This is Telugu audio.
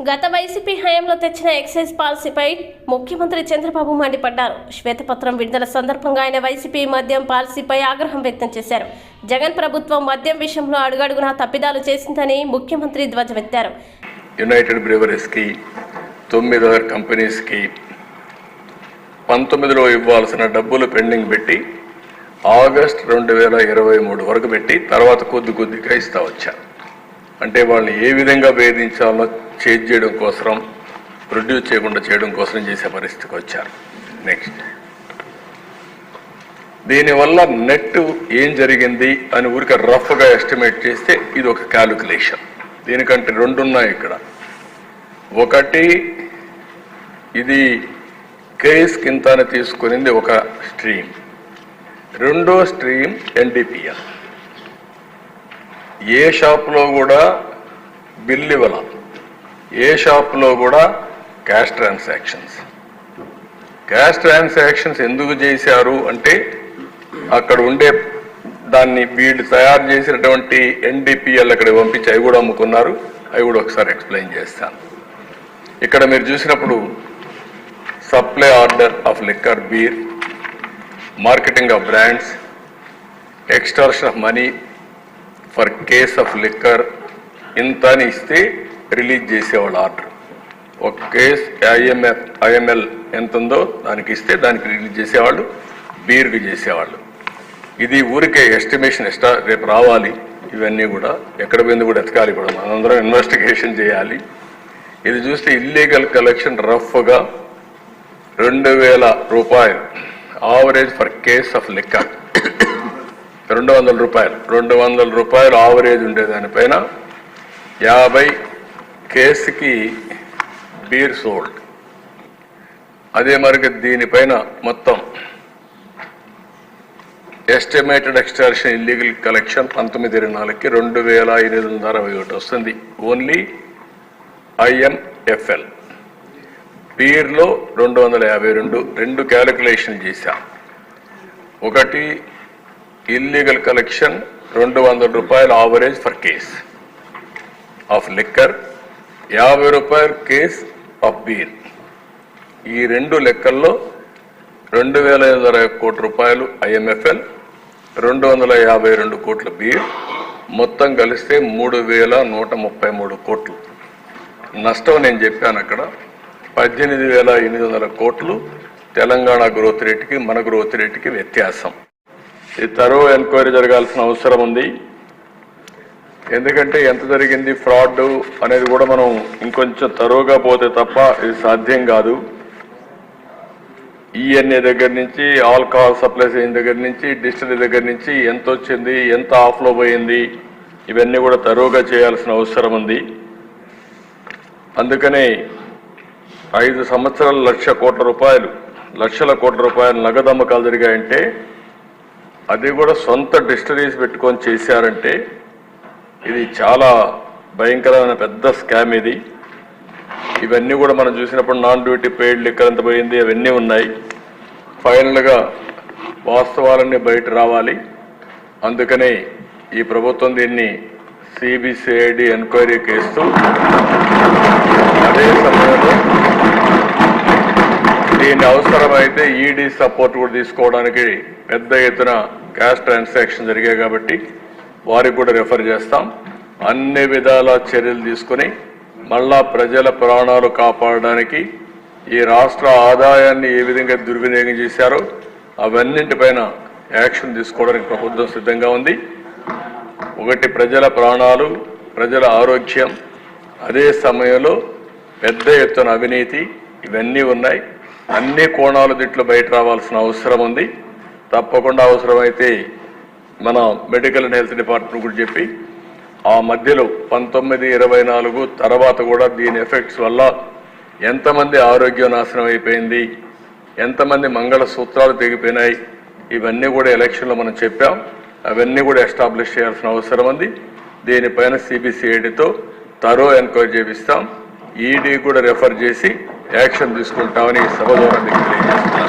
గత వైసీపీ హయాంలో తెచ్చిన ఎక్సైజ్ పాలసీపై ముఖ్యమంత్రి చంద్రబాబు మండిపడ్డారు. శ్వేతపత్రం విడుదల సందర్భంగా ఆయన వైసీపీ మద్యం పాలసీపై ఆగ్రహం వ్యక్తం చేశారు. జగన్ ప్రభుత్వం మద్యం విషయంలో అడుగడుగునా తప్పిదాలు చేసిందని ముఖ్యమంత్రి ధ్వజమెత్తారు. యునైటెడ్ బ్రేవరీస్కి 9 కంపెనీస్కి 19లో ఇవ్వాల్సిన డబ్బులు పెండింగ్ పెట్టి ఆగస్ట్ 2023 వరకు పెట్టి తర్వాత కొద్దిగా ఇస్తా వచ్చారు. అంటే వాళ్ళని ఏ విధంగా వేధించాలో చేంజ్ చేయడం కోసం, ప్రొడ్యూస్ చేయకుండా చేయడం కోసం చేసే పరిస్థితికి వచ్చారు. నెక్స్ట్, దీనివల్ల నెట్ ఏం జరిగింది అని ఊరికే రఫ్గా ఎస్టిమేట్ చేస్తే ఇది ఒక క్యాలిక్యులేషన్. దీనికంటే 2 ఉన్నాయి ఇక్కడ. ఒకటి, ఇది కేస్ కింద తీసుకునింది ఒక స్ట్రీమ్. రెండో స్ట్రీమ్ ఎన్డీపీఎల్. ఏ షాప్లో కూడా బిల్ ఇవ్వాల, ఏ షాప్లో కూడా క్యాష్ ట్రాన్సాక్షన్స్ ఎందుకు చేశారు అంటే అక్కడ ఉండే దాన్ని వీళ్ళు తయారు చేసినటువంటి ఎన్డీపీఎల్ అక్కడ పంపించి అవి కూడా అమ్ముకున్నారు. అవి కూడా ఒకసారి ఎక్స్ప్లెయిన్ చేస్తాను. ఇక్కడ మీరు చూసినప్పుడు supply order of liquor, beer, marketing of brands, extortion of money for case of liquor ఇంత అని ఇస్తే రిలీజ్ చేసేవాళ్ళు ఆర్డర్. ఒక కేస్ ఐఎంఎల్ ఎంత ఉందో దానికి ఇస్తే దానికి రిలీజ్ చేసేవాళ్ళు, బీర్కి చేసేవాళ్ళు. ఇది ఊరికే ఎస్టిమేషన్ రేపు రావాలి. ఇవన్నీ కూడా ఎక్కడ పోయింది కూడా ఎతకాలి, కూడా మనందరం ఇన్వెస్టిగేషన్ చేయాలి. ఇది చూస్తే ఇల్లీగల్ కలెక్షన్ రఫ్గా 2000 రూపాయలు average for case of liquor. 200 రూపాయలు ఆవరేజ్ ఉండేదానిపైన 50 కేసుకి బీర్ సోల్డ్. అదే మరి దీనిపైన మొత్తం ఎస్టిమేటెడ్ ఎక్స్టార్షన్ ఇల్లీగల్ కలెక్షన్ 19/24కి 2861 వస్తుంది. Only IMFL. బీర్లో 252. 2 క్యాలిక్యులేషన్ చేశాం. ఒకటి, ఇల్లీగల్ కలెక్షన్ 200 రూపాయలు average for case of liquor, 50 రూపాయలు కేస్ ఆఫ్ బీర్. ఈ 2 లెక్కల్లో 2520 కోట్ల రూపాయలు ఐఎంఎఫ్ఎల్, 252 కోట్ల బీర్, మొత్తం కలిస్తే 3133 కోట్లు నష్టం. నేను చెప్పాను అక్కడ 18,800 కోట్లు తెలంగాణ గ్రోత్ రేటుకి మన గ్రోత్ రేటుకి వ్యత్యాసం. ఇది తరో ఎంక్వైరీ జరగాల్సిన అవసరం ఉంది. ఎందుకంటే ఎంత జరిగింది ఫ్రాడ్ అనేది కూడా మనం ఇంకొంచెం తరోగా పోతే తప్ప ఇది సాధ్యం కాదు. ఈఎన్ఏ దగ్గర నుంచి, ఆల్కహాల్ సప్లైస్ అయిన దగ్గర నుంచి, డిస్టిలరీ దగ్గర నుంచి ఎంత వచ్చింది, ఎంత ఆఫ్లో పోయింది, ఇవన్నీ కూడా తరోగా చేయాల్సిన అవసరం ఉంది. అందుకనే 5 సంవత్సరాలు లక్షల కోట్ల రూపాయలు నగదు అమ్మకాలు జరిగాయంటే, అది కూడా సొంత డిస్టరీస్ పెట్టుకొని చేశారంటే ఇది చాలా భయంకరమైన పెద్ద స్కామ్ ఇది. ఇవన్నీ కూడా మనం చూసినప్పుడు నాన్ డ్యూటీ పెయిడ్ లిక్కర్ ఎంత పోయింది అవన్నీ ఉన్నాయి. ఫైనల్గా వాస్తవాలన్నీ బయట రావాలి. అందుకనే ఈ ప్రభుత్వం దీన్ని సిబిసిఐడి ఎంక్వైరీకి ఇస్తూ, అదే సమయంలో దీన్ని అవసరమైతే ఈడీ సపోర్ట్ కూడా తీసుకోవడానికి పెద్ద ఎత్తున క్యాష్ ట్రాన్సాక్షన్ జరిగాయి కాబట్టి వారికి కూడా రెఫర్ చేస్తాం. అన్ని విధాల చర్యలు తీసుకుని మళ్ళా ప్రజల ప్రాణాలు కాపాడడానికి, ఈ రాష్ట్ర ఆదాయాన్ని ఏ విధంగా దుర్వినియోగం చేశారో అవన్నింటిపైన యాక్షన్ తీసుకోవడానికి ప్రభుత్వం సిద్ధంగా ఉంది. ఒకటి, ప్రజల ప్రాణాలు, ప్రజల ఆరోగ్యం, అదే సమయంలో పెద్ద ఎత్తున అవినీతి, ఇవన్నీ ఉన్నాయి. అన్ని కోణాలు దీంట్లో బయట రావాల్సిన అవసరం ఉంది. తప్పకుండా అవసరమైతే మన మెడికల్ అండ్ హెల్త్ డిపార్ట్మెంట్ కూడా చెప్పి ఆ మధ్యలో 1924 తర్వాత కూడా దీని ఎఫెక్ట్స్ వల్ల ఎంతమంది ఆరోగ్యం నాశనం అయిపోయింది, ఎంతమంది మంగళసూత్రాలు తెగిపోయినాయి, ఇవన్నీ కూడా ఎలక్షన్లో మనం చెప్పాం. అవన్నీ కూడా ఎస్టాబ్లిష్ చేయాల్సిన అవసరం ఉంది. దీనిపైన సిబిసిఐడితో తరో ఎంక్వైరీ చేపిస్తాం. ఈడీ కూడా రెఫర్ చేసి యాక్షన్ తీసుకుంటామని సభ ద్వారా తెలియజేస్తున్నాం.